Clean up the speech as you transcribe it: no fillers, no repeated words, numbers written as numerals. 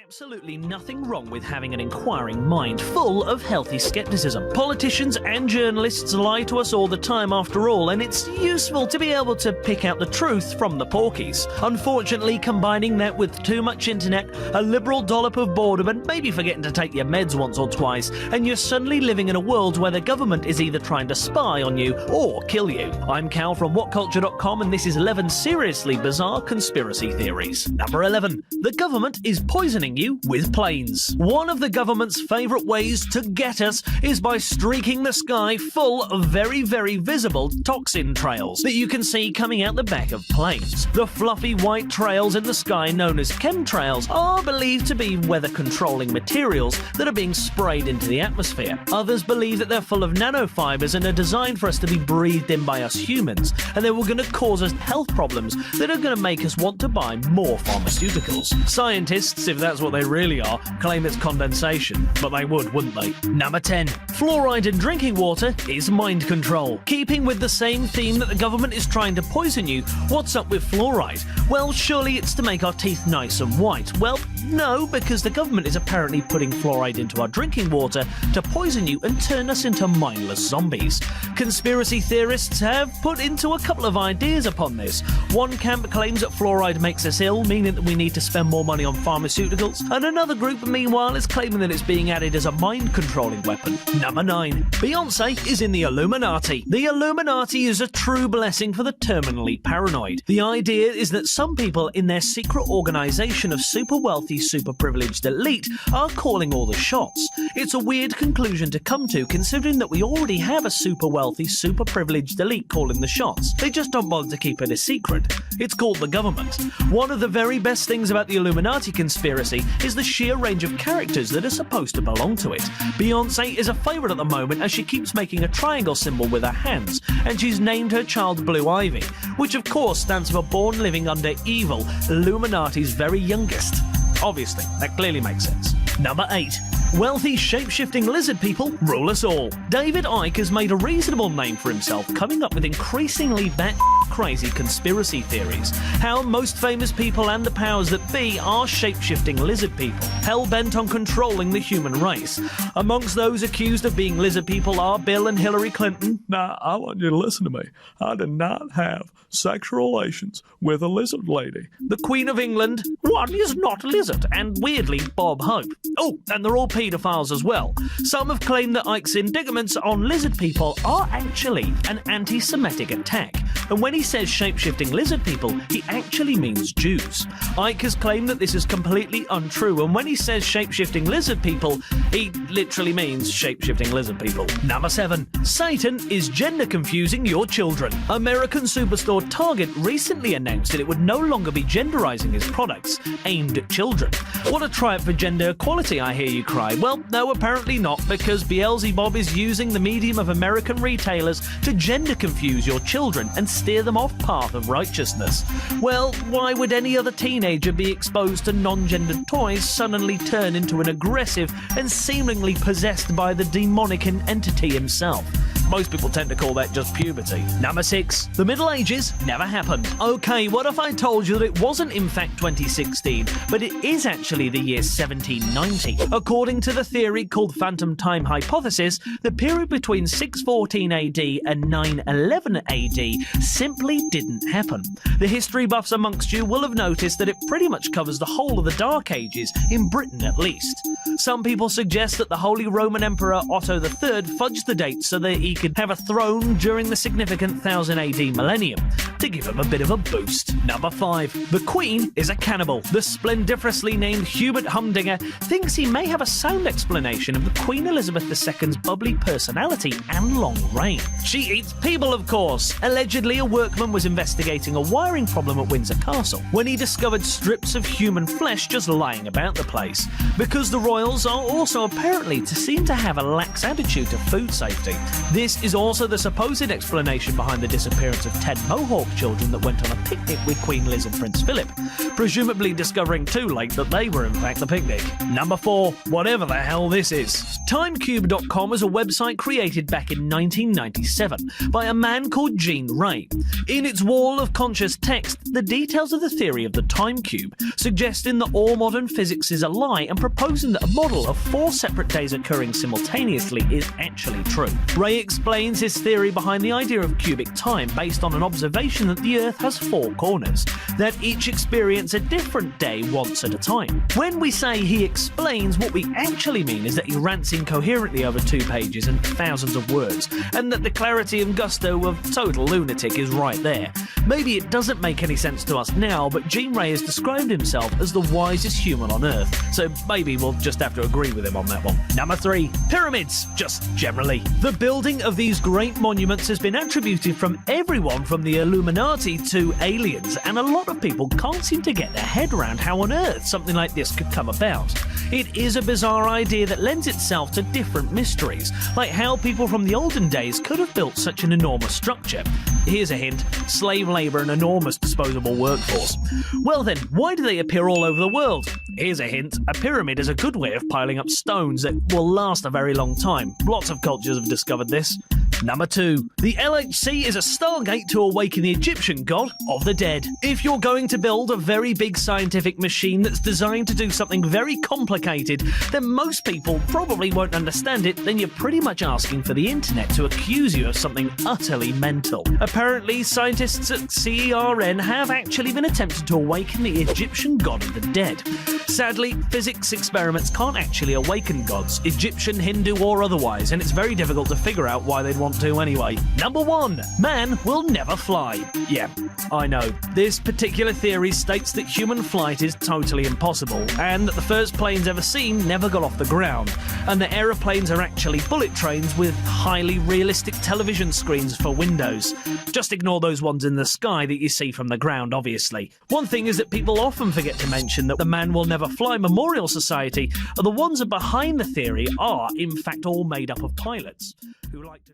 absolutely nothing wrong with having an inquiring mind full of healthy skepticism. Politicians and journalists lie to us all the time after all, and it's useful to be able to pick out the truth from the porkies. Unfortunately, combining that with too much internet, a liberal dollop of boredom, and maybe forgetting to take your meds once or twice, and you're suddenly living in a world where the government is either trying to spy on you or kill you. I'm Cal from WhatCulture.com, and this is 11 seriously bizarre conspiracy theories. Number 11. The government is poisoning you with planes. One of the government's favourite ways to get us is by streaking the sky full of very, very visible toxin trails that you can see coming out the back of planes. The fluffy white trails in the sky, known as chemtrails, are believed to be weather-controlling materials that are being sprayed into the atmosphere. Others believe that they're full of nanofibers and are designed for us to be breathed in by us humans, and they were going to cause us health problems that are going to make us want to buy more pharmaceuticals. Scientists, if that's what they really are, claim it's condensation, but they would, wouldn't they? Number 10. Fluoride in drinking water is mind control. Keeping with the same theme that the government is trying to poison you, what's up with fluoride? Well, surely it's to make our teeth nice and white. Well, no, because the government is apparently putting fluoride into our drinking water to poison you and turn us into mindless zombies. Conspiracy theorists have put into a couple of ideas upon this. One camp claims that fluoride makes us ill, meaning that we need to spend more money on pharmaceuticals, and another group, meanwhile, is claiming that it's being added as a mind-controlling weapon. Number 9. Beyoncé is in the Illuminati. The Illuminati is a true blessing for the terminally paranoid. The idea is that some people in their secret organisation of super wealthy, super privileged elite are calling all the shots. It's a weird conclusion to come to, considering that we already have a super wealthy, super privileged elite calling the shots. They just don't bother to keep it a secret. It's called the government. One of the very best things about the Illuminati conspiracy is the sheer range of characters that are supposed to belong to it. Beyoncé is a favourite at the moment as she keeps making a triangle symbol with her hands, and she's named her child Blue Ivy, which of course stands for Born Living Under Evil, Illuminati's very youngest. Obviously, that clearly makes sense. Number 8. Wealthy shape-shifting lizard people rule us all. David Icke has made a reasonable name for himself, coming up with increasingly crazy conspiracy theories. How most famous people and the powers that be are shape-shifting lizard people, hell-bent on controlling the human race. Amongst those accused of being lizard people are Bill and Hillary Clinton. Now, I want you to listen to me. I did not have sexual relations with a lizard lady. The Queen of England, one is not lizard, and weirdly, Bob Hope. Oh, and they're all paedophiles as well. Some have claimed that Icke's indictments on lizard people are actually an anti-Semitic attack, and when he says shape-shifting lizard people, he actually means Jews. Icke has claimed that this is completely untrue, and when he says shape-shifting lizard people, he literally means shape-shifting lizard people. Number 7. Satan is gender confusing your children. American superstore Target recently announced that it would no longer be genderizing its products aimed at children. What a triumph for gender equality, I hear you cry. Well, no, apparently not, because Beelzebub is using the medium of American retailers to gender confuse your children and steer them off path of righteousness. Well, why would any other teenager be exposed to non-gendered toys suddenly turn into an aggressive and seemingly possessed by the demonic entity himself? Most people tend to call that just puberty. Number 6. The Middle Ages never happened. Okay, what if I told you that it wasn't in fact 2016, but it is actually the year 1790? According to the theory called Phantom Time Hypothesis, the period between 614 AD and 911 AD simply didn't happen. The history buffs amongst you will have noticed that it pretty much covers the whole of the Dark Ages, in Britain at least. Some people suggest that the Holy Roman Emperor Otto III fudged the dates so that he could have a throne during the significant 1000 AD millennium, to give him a bit of a boost. Number 5. The Queen is a cannibal. The splendiferously named Hubert Humdinger thinks he may have a sound explanation of the Queen Elizabeth II's bubbly personality and long reign. She eats people, of course. Allegedly, a workman was investigating a wiring problem at Windsor Castle when he discovered strips of human flesh just lying about the place. Because the royal royals are also apparently to seem to have a lax attitude to food safety. This is also the supposed explanation behind the disappearance of 10 Mohawk children that went on a picnic with Queen Liz and Prince Philip, presumably discovering too late that they were in fact the picnic. Number 4. Whatever the hell this is. Timecube.com is a website created back in 1997 by a man called Gene Ray. In its wall of conscious text, the details of the theory of the time cube, suggesting that all modern physics is a lie and proposing that a model of 4 separate days occurring simultaneously is actually true. Ray explains his theory behind the idea of cubic time based on an observation that the Earth has 4 corners, that each experience a different day once at a time. When we say he explains, what we actually mean is that he rants incoherently over 2 pages and thousands of words, and that the clarity and gusto of total lunatic is right there. Maybe it doesn't make any sense to us now, but Gene Ray has described himself as the wisest human on Earth, so maybe we'll just have to agree with him on that one. Number 3. Pyramids, just generally. The building of these great monuments has been attributed from everyone from the Illuminati to aliens, and a lot of people can't seem to get their head around how on earth something like this could come about. It is a bizarre idea that lends itself to different mysteries, like how people from the olden days could have built such an enormous structure. Here's a hint: slave labour and enormous disposable workforce. Well then, why do they appear all over the world? Here's a hint: a pyramid is a good way of piling up stones that will last a very long time. Lots of cultures have discovered this. Number 2. The LHC is a stargate to awaken the Egyptian god of the dead. If you're going to build a very big scientific machine that's designed to do something very complicated, then most people probably won't understand it, then you're pretty much asking for the internet to accuse you of something utterly mental. Apparently, scientists at CERN have actually been attempting to awaken the Egyptian god of the dead. Sadly, physics experiments can't actually awaken gods, Egyptian, Hindu or otherwise, and it's very difficult to figure out why they'd want to anyway. Number 1. Man will never fly. Yeah, I know. This particular theory states that human flight is totally impossible, and that the first planes ever seen never got off the ground, and that aeroplanes are actually bullet trains with highly realistic television screens for windows. Just ignore those ones in the sky that you see from the ground, obviously. One thing is that people often forget to mention that the Man Will Never Fly Memorial Society are the ones behind the theory are, in fact, all made up of pilots who like to